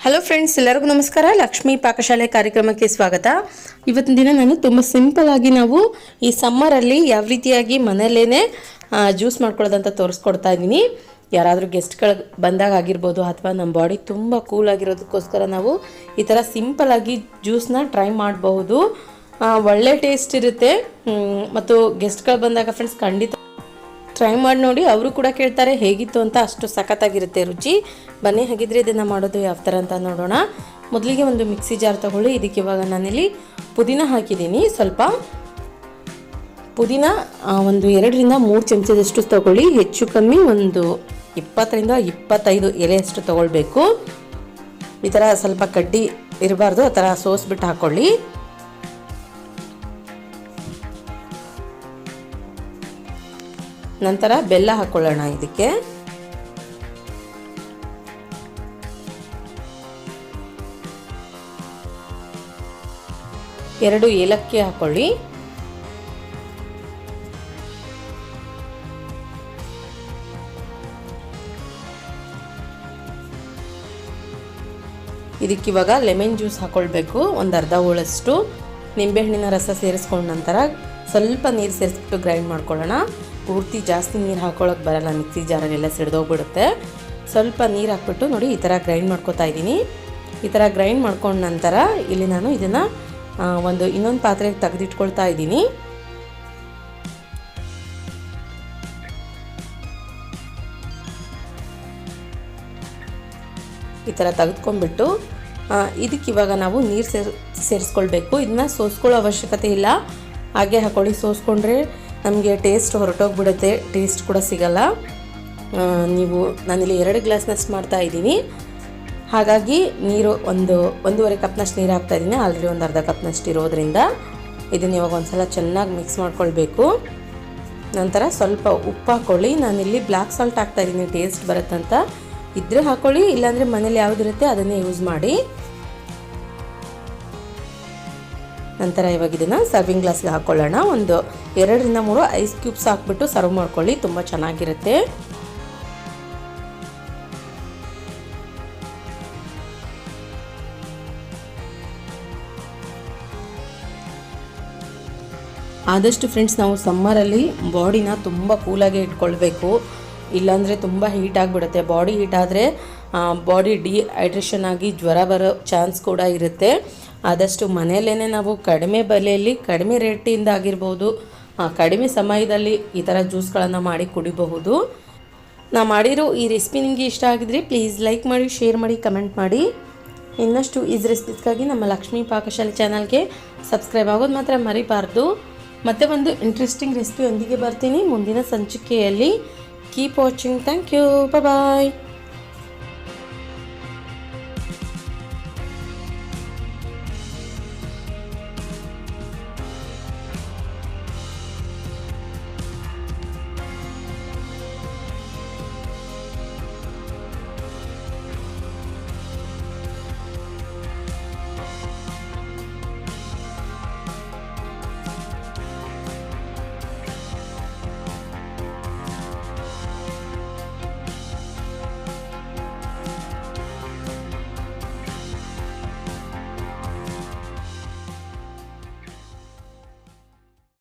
Hello friends, ಎಲ್ಲರಿಗೂ ನಮಸ್ಕಾರ. ಲಕ್ಷ್ಮಿ ಪಾಕಶಾಲೆ ಕಾರ್ಯಕ್ರಮಕ್ಕೆ ಸ್ವಾಗತ. ಇವತ್ತಿನ ದಿನ ನಾನು ತುಂಬ ಸಿಂಪಲ್ ಆಗಿ ನಾವು ಈ ಸಮ್ಮರಲ್ಲಿ ಯಾವ ರೀತಿಯಾಗಿ ಮನೆಯಲ್ಲೇ ಜ್ಯೂಸ್ ಮಾಡ್ಕೊಳ್ಳೋದಂತ ತೋರಿಸ್ಕೊಡ್ತಾ ಇದ್ದೀನಿ. ಯಾರಾದರೂ ಗೆಸ್ಟ್ಗಳು ಬಂದಾಗ ಆಗಿರ್ಬೋದು ಅಥವಾ ನಮ್ಮ ಬಾಡಿ ತುಂಬ ಕೂಲ್ ಆಗಿರೋದಕ್ಕೋಸ್ಕರ ನಾವು ಈ ಥರ ಸಿಂಪಲ್ ಆಗಿ ಜ್ಯೂಸ್ನ ಟ್ರೈ ಮಾಡಬಹುದು. ಒಳ್ಳೆ ಟೇಸ್ಟ್ ಇರುತ್ತೆ ಮತ್ತು ಗೆಸ್ಟ್ಗಳು ಬಂದಾಗ ಫ್ರೆಂಡ್ಸ್ ಖಂಡಿತ ಟ್ರೈ ಮಾಡಿ ನೋಡಿ. ಅವರು ಕೂಡ ಕೇಳ್ತಾರೆ ಹೇಗಿತ್ತು ಅಂತ. ಅಷ್ಟು ಸಖತ್ತಾಗಿರುತ್ತೆ ರುಚಿ. ಬನ್ನಿ ಹಾಗಿದ್ರೆ ಇದನ್ನು ಮಾಡೋದು ಯಾವ ಥರ ಅಂತ ನೋಡೋಣ. ಮೊದಲಿಗೆ ಒಂದು ಮಿಕ್ಸಿ ಜಾರ್ ತೊಗೊಳ್ಳಿ. ಇದಕ್ಕೆ ಇವಾಗ ನಾನಿಲ್ಲಿ ಪುದೀನ ಹಾಕಿದ್ದೀನಿ. ಸ್ವಲ್ಪ ಪುದೀನ ಒಂದು 2-3 ಚಮಚದಷ್ಟು ತೊಗೊಳ್ಳಿ. ಹೆಚ್ಚು ಕಮ್ಮಿ ಒಂದು 20-25 ಎಲೆಯಷ್ಟು ತೊಗೊಳ್ಬೇಕು. ಈ ಥರ ಸ್ವಲ್ಪ ಕಡ್ಡಿ ಇರಬಾರ್ದು, ಆ ಥರ ಸೋಸ್ಬಿಟ್ಟು ಹಾಕ್ಕೊಳ್ಳಿ. ನಂತರ ಬೆಲ್ಲ ಹಾಕೊಳ್ಳೋಣ. ಇದಕ್ಕೆ ಎರಡು ಏಲಕ್ಕಿ ಹಾಕೊಳ್ಳಿ. ಇದಕ್ಕಿವಾಗ ಲೆಮನ್ ಜ್ಯೂಸ್ ಹಾಕೊಳ್ಬೇಕು. ಒಂದು ಅರ್ಧ ಹೋಳಷ್ಟು ನಿಂಬೆಹಣ್ಣಿನ ರಸ ಸೇರಿಸ್ಕೊಂಡ ನಂತರ ಸ್ವಲ್ಪ ನೀರು ಸೇರಿಸ್ಬಿಟ್ಟು ಗ್ರೈಂಡ್ ಮಾಡ್ಕೊಳ್ಳೋಣ. ಪೂರ್ತಿ ಜಾಸ್ತಿ ನೀರು ಹಾಕೊಳ್ಳೋಕೆ ಬರಲ್ಲ, ಮಿಕ್ಸಿ ಜಾರಲ್ಲೆಲ್ಲ ಸಿಡ್ದೋಗ್ಬಿಡುತ್ತೆ. ಸ್ವಲ್ಪ ನೀರು ಹಾಕ್ಬಿಟ್ಟು ನೋಡಿ ಈ ಥರ ಗ್ರೈಂಡ್ ಮಾಡ್ಕೊತಾ ಇದ್ದೀನಿ. ಈ ಥರ ಗ್ರೈಂಡ್ ಮಾಡ್ಕೊಂಡ ನಂತರ ಇಲ್ಲಿ ನಾನು ಇದನ್ನು ಇನ್ನೊಂದು ಪಾತ್ರೆಗೆ ತೆಗೆದಿಟ್ಕೊಳ್ತಾ ಇದ್ದೀನಿ. ಈ ಥರ ತೆಗೆದುಕೊಂಡ್ಬಿಟ್ಟು ಇದಕ್ಕಿವಾಗ ನಾವು ನೀರು ಸೇರಿಸ್ಕೊಳ್ಬೇಕು. ಇದನ್ನ ಸೋಸ್ಕೊಳ್ಳೋ ಅವಶ್ಯಕತೆ ಇಲ್ಲ, ಹಾಗೆ ಹಾಕೊಳ್ಳಿ. ಸೋಸ್ಕೊಂಡ್ರೆ ನಮಗೆ ಟೇಸ್ಟ್ ಹೊರಟೋಗ್ಬಿಡುತ್ತೆ, ಟೇಸ್ಟ್ ಕೂಡ ಸಿಗಲ್ಲ. ನಾನಿಲ್ಲಿ 2 ಗ್ಲಾಸ್ನಷ್ಟು ಮಾಡ್ತಾ ಇದ್ದೀನಿ. ಹಾಗಾಗಿ ನೀರು 1.5 ಕಪ್ನಷ್ಟು ನೀರು ಹಾಕ್ತಾ ಇದ್ದೀನಿ. ಆಲ್ರೆಡಿ ಒಂದು ಅರ್ಧ ಕಪ್ನಷ್ಟು ಇರೋದ್ರಿಂದ ಇದನ್ನು ಇವಾಗ ಒಂದ್ಸಲ ಚೆನ್ನಾಗಿ ಮಿಕ್ಸ್ ಮಾಡ್ಕೊಳ್ಬೇಕು. ನಂತರ ಸ್ವಲ್ಪ ಉಪ್ಪು ಹಾಕ್ಕೊಳ್ಳಿ. ನಾನಿಲ್ಲಿ ಬ್ಲ್ಯಾಕ್ ಸಾಲ್ಟ್ ಹಾಕ್ತಾ ಇದ್ದೀನಿ, ಟೇಸ್ಟ್ ಬರುತ್ತಂತ. ಇದ್ರೆ ಹಾಕ್ಕೊಳ್ಳಿ, ಇಲ್ಲಾಂದರೆ ಮನೇಲಿ ಯಾವುದಿರುತ್ತೆ ಅದನ್ನೇ ಯೂಸ್ ಮಾಡಿ. ನಂತರ ಇವಾಗ ಇದನ್ನು ಸರ್ವಿಂಗ್ ಗ್ಲಾಸ್ಗೆ ಹಾಕ್ಕೊಳ್ಳೋಣ. ಒಂದು 2-3 ಐಸ್ ಕ್ಯೂಬ್ಸ್ ಹಾಕ್ಬಿಟ್ಟು ಸರ್ವ್ ಮಾಡ್ಕೊಳ್ಳಿ, ತುಂಬ ಚೆನ್ನಾಗಿರುತ್ತೆ. ಆದಷ್ಟು ಫ್ರೆಂಡ್ಸ್ ನಾವು ಸಮ್ಮರಲ್ಲಿ ಬಾಡಿನ ತುಂಬ ಕೂಲಾಗಿ ಇಟ್ಕೊಳ್ಬೇಕು. ಇಲ್ಲಾಂದರೆ ತುಂಬ ಹೀಟ್ ಆಗಿಬಿಡುತ್ತೆ. ಬಾಡಿ ಹೀಟ್ ಆದರೆ ಬಾಡಿ ಡಿಹೈಡ್ರೇಷನ್ ಆಗಿ ಜ್ವರ ಬರೋ ಚಾನ್ಸ್ ಕೂಡ ಇರುತ್ತೆ. ಆದಷ್ಟು ಮನೆಯಲ್ಲೇ ನಾವು ಕಡಿಮೆ ಬೆಲೆಯಲ್ಲಿ ಕಡಿಮೆ ರೇಟಿಂದ ಆಗಿರ್ಬೋದು, ಕಡಿಮೆ ಸಮಯದಲ್ಲಿ ಈ ಥರ ಜ್ಯೂಸ್ಗಳನ್ನು ಮಾಡಿ ಕುಡಿಬಹುದು. ನಾ ಮಾಡಿರೋ ಈ ರೆಸಿಪಿ ನಿಮಗೆ ಇಷ್ಟ ಆಗಿದ್ರೆ ಪ್ಲೀಸ್ ಲೈಕ್ ಮಾಡಿ, ಶೇರ್ ಮಾಡಿ, ಕಮೆಂಟ್ ಮಾಡಿ. ಇನ್ನಷ್ಟು ಈಸ್ ರೆಸಿಪೀಸ್ಗಾಗಿ ನಮ್ಮ ಲಕ್ಷ್ಮೀ ಪಾಕಶಾಲೆ ಚಾನಲ್ಗೆ ಸಬ್ಸ್ಕ್ರೈಬ್ ಆಗೋದು ಮಾತ್ರ ಮರಿಬಾರ್ದು. ಮತ್ತೆ ಒಂದು ಇಂಟ್ರೆಸ್ಟಿಂಗ್ ರೆಸಿಪಿಯೊಂದಿಗೆ ಬರ್ತೀನಿ ಮುಂದಿನ ಸಂಚಿಕೆಯಲ್ಲಿ. Keep watching. Thank you. Bye.